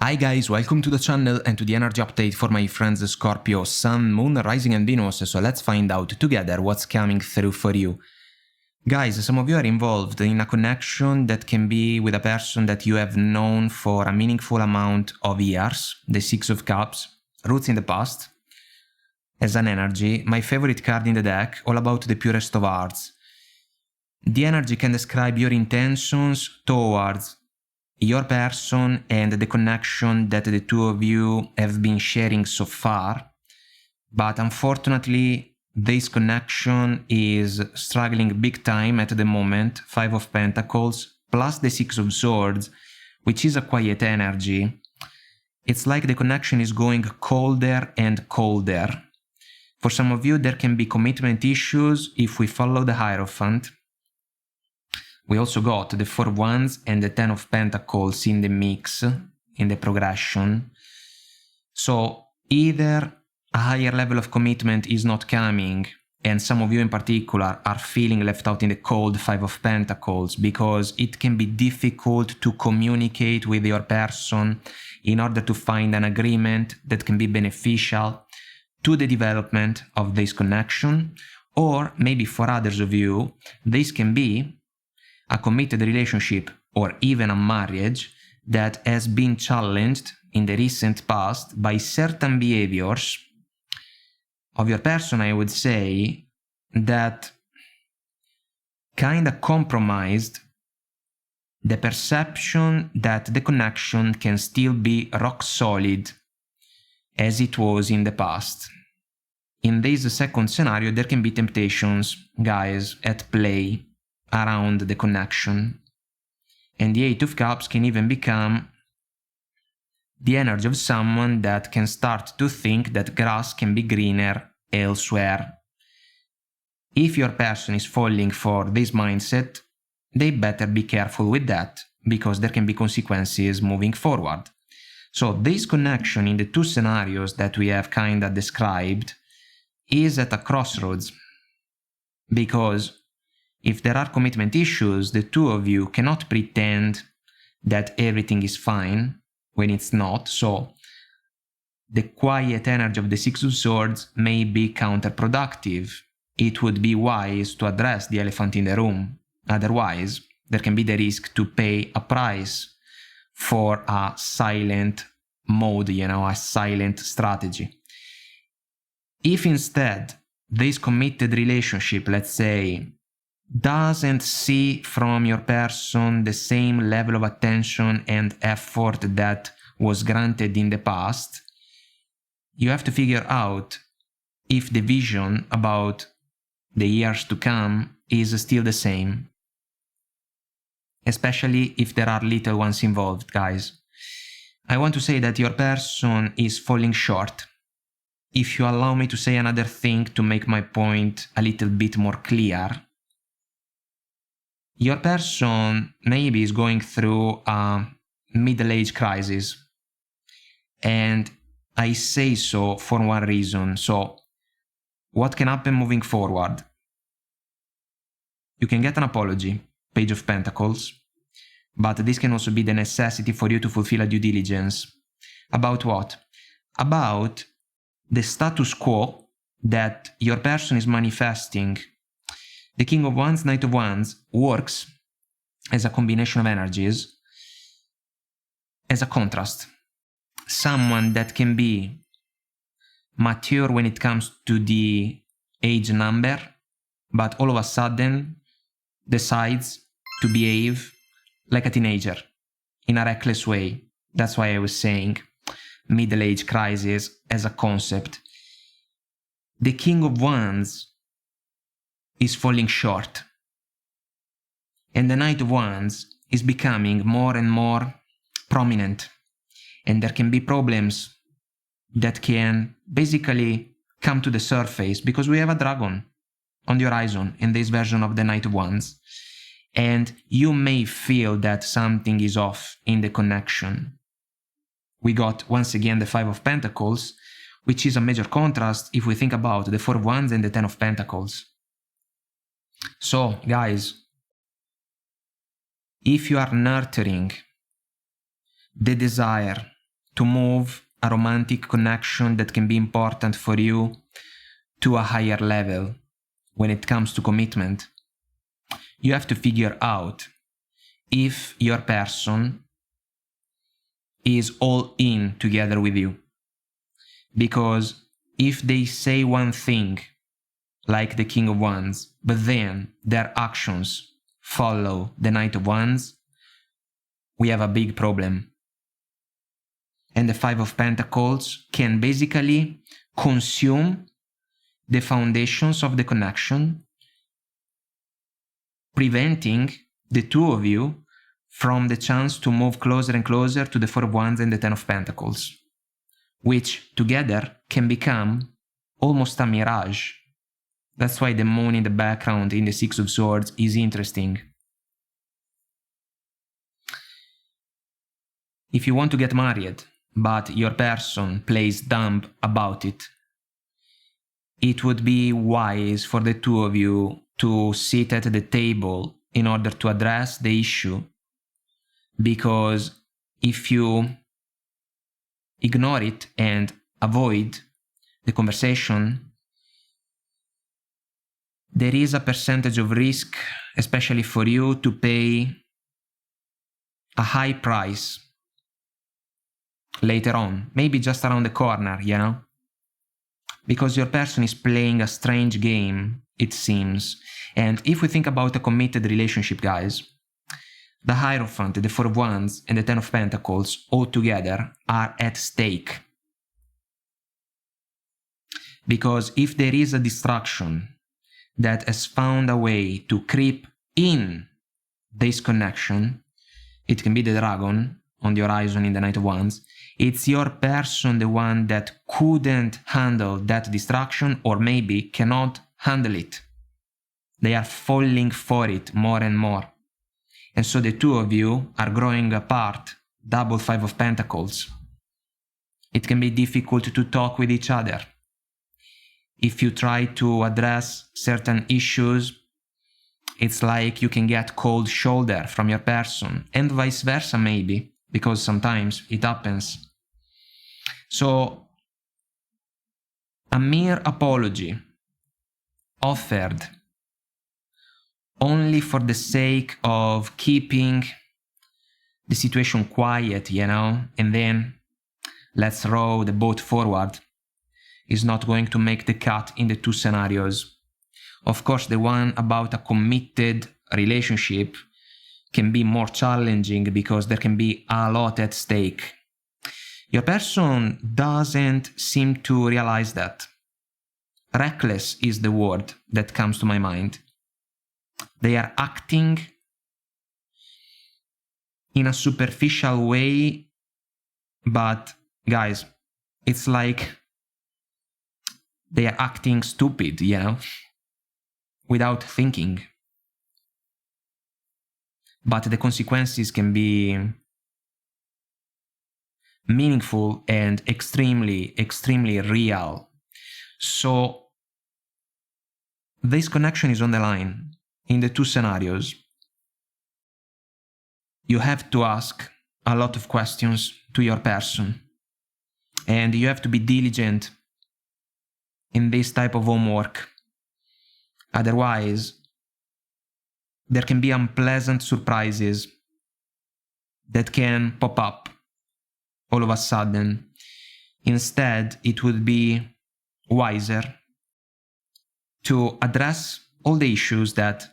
Hi guys, welcome to the channel and to the energy update for my friends Scorpio, Sun, Moon, Rising and Venus, so let's find out together what's coming through for you. Guys, some of you are involved in a connection that can be with a person that you have known for a meaningful amount of years, the Six of Cups, roots in the past, as an energy, my favorite card in the deck, all about the purest of hearts. The energy can describe your intentions towards your person and the connection that the two of you have been sharing so far, but unfortunately this connection is struggling big time at the moment. Five of Pentacles plus the Six of Swords, which is a quiet energy. It's like the connection is going colder and colder. For some of you there can be commitment issues if we follow the Hierophant. We also got the Four of Wands and the Ten of Pentacles in the mix, in the progression. So either a higher level of commitment is not coming, and some of you in particular are feeling left out in the cold, Five of Pentacles, because it can be difficult to communicate with your person in order to find an agreement that can be beneficial to the development of this connection. Or maybe for others of you, this can be a committed relationship or even a marriage that has been challenged in the recent past by certain behaviors of your person, I would say, that kind of compromised the perception that the connection can still be rock solid as it was in the past. In this second scenario, there can be temptations, guys, at play around the connection, and the Eight of Cups can even become the energy of someone that can start to think that grass can be greener elsewhere. If your person is falling for this mindset, they better be careful with that, because there can be consequences moving forward. So this connection in the two scenarios that we have kinda described is at a crossroads, because if there are commitment issues, the two of you cannot pretend that everything is fine when it's not. So the quiet energy of the Six of Swords may be counterproductive. It would be wise to address the elephant in the room. Otherwise, there can be the risk to pay a price for a silent mode, a silent strategy. If instead this committed relationship, let's say, doesn't see from your person the same level of attention and effort that was granted in the past, you have to figure out if the vision about the years to come is still the same. Especially if there are little ones involved, guys. I want to say that your person is falling short. If you allow me to say another thing to make my point a little bit more clear, your person maybe is going through a middle-age crisis. And I say so for one reason. So, what can happen moving forward? You can get an apology, Page of Pentacles, but this can also be the necessity for you to fulfill a due diligence. About what? About the status quo that your person is manifesting. The King of Wands, Knight of Wands works as a combination of energies, as a contrast. Someone that can be mature when it comes to the age number, but all of a sudden decides to behave like a teenager in a reckless way. That's why I was saying middle-age crisis as a concept. The King of Wands is falling short, and the Knight of Wands is becoming more and more prominent, and there can be problems that can basically come to the surface because we have a dragon on the horizon in this version of the Knight of Wands, and you may feel that something is off in the connection. We got once again the Five of Pentacles, which is a major contrast if we think about the Four of Wands and the Ten of Pentacles. So, guys, if you are nurturing the desire to move a romantic connection that can be important for you to a higher level when it comes to commitment, you have to figure out if your person is all in together with you. Because if they say one thing, like the King of Wands, but then their actions follow the Knight of Wands, we have a big problem. And the Five of Pentacles can basically consume the foundations of the connection, preventing the two of you from the chance to move closer and closer to the Four of Wands and the Ten of Pentacles, which together can become almost a mirage. That's why the moon in the background in the Six of Swords is interesting. If you want to get married, but your person plays dumb about it, it would be wise for the two of you to sit at the table in order to address the issue. Because if you ignore it and avoid the conversation, there is a percentage of risk, especially for you, to pay a high price later on, maybe just around the corner, you know? Because your person is playing a strange game, it seems. And if we think about a committed relationship, guys, the Hierophant, the Four of Wands, and the Ten of Pentacles all together are at stake. Because if there is a distraction that has found a way to creep in this connection, it can be the dragon on the horizon in the Knight of Wands. It's your person, the one that couldn't handle that distraction, or maybe cannot handle it. They are falling for it more and more. And so the two of you are growing apart, double Five of Pentacles. It can be difficult to talk with each other. If you try to address certain issues, it's like you can get cold shoulder from your person, and vice versa maybe, because sometimes it happens. So, a mere apology offered only for the sake of keeping the situation quiet, you know, and then let's row the boat forward, is not going to make the cut in the two scenarios. Of course, the one about a committed relationship can be more challenging because there can be a lot at stake. Your person doesn't seem to realize that. Reckless is the word that comes to my mind. They are acting in a superficial way, but guys, it's like they are acting stupid, you know, without thinking. But the consequences can be meaningful and extremely, extremely real. So this connection is on the line in the two scenarios. You have to ask a lot of questions to your person, and you have to be diligent in this type of homework. Otherwise, there can be unpleasant surprises that can pop up all of a sudden. Instead, it would be wiser to address all the issues that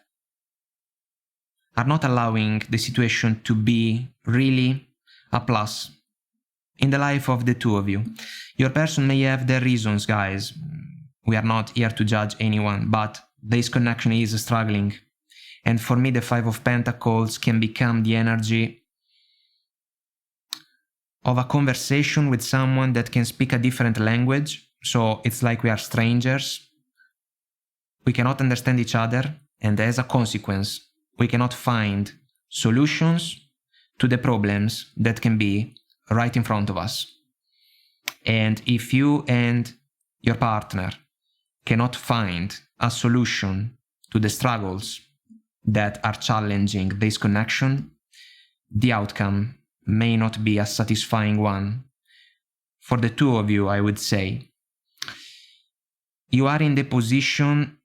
are not allowing the situation to be really a plus in the life of the two of you. Your person may have their reasons, guys. We are not here to judge anyone, but this connection is struggling. And for me, the Five of Pentacles can become the energy of a conversation with someone that can speak a different language. So it's like we are strangers. We cannot understand each other, and as a consequence, we cannot find solutions to the problems that can be right in front of us. And if you and your partner cannot find a solution to the struggles that are challenging this connection, the outcome may not be a satisfying one. for the two of you, I would say. You are in the position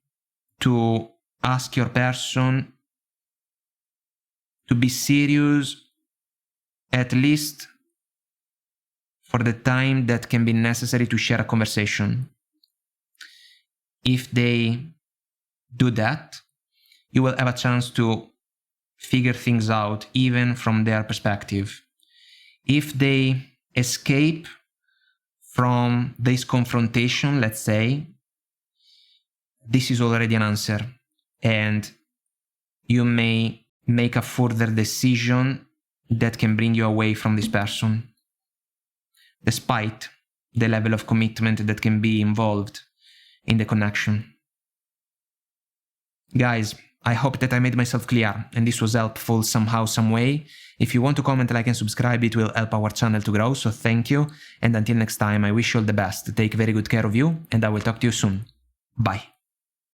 to ask your person to be serious, at least for the time that can be necessary to share a conversation. If they do that, you will have a chance to figure things out even from their perspective. If they escape from this confrontation, let's say, this is already an answer, and you may make a further decision that can bring you away from this person, despite the level of commitment that can be involved in the connection. Guys, I hope that I made myself clear and this was helpful somehow, some way. If you want to comment, like and subscribe, it will help our channel to grow, so thank you. And until next time, I wish you all the best. Take very good care of you, and I will talk to you soon. Bye.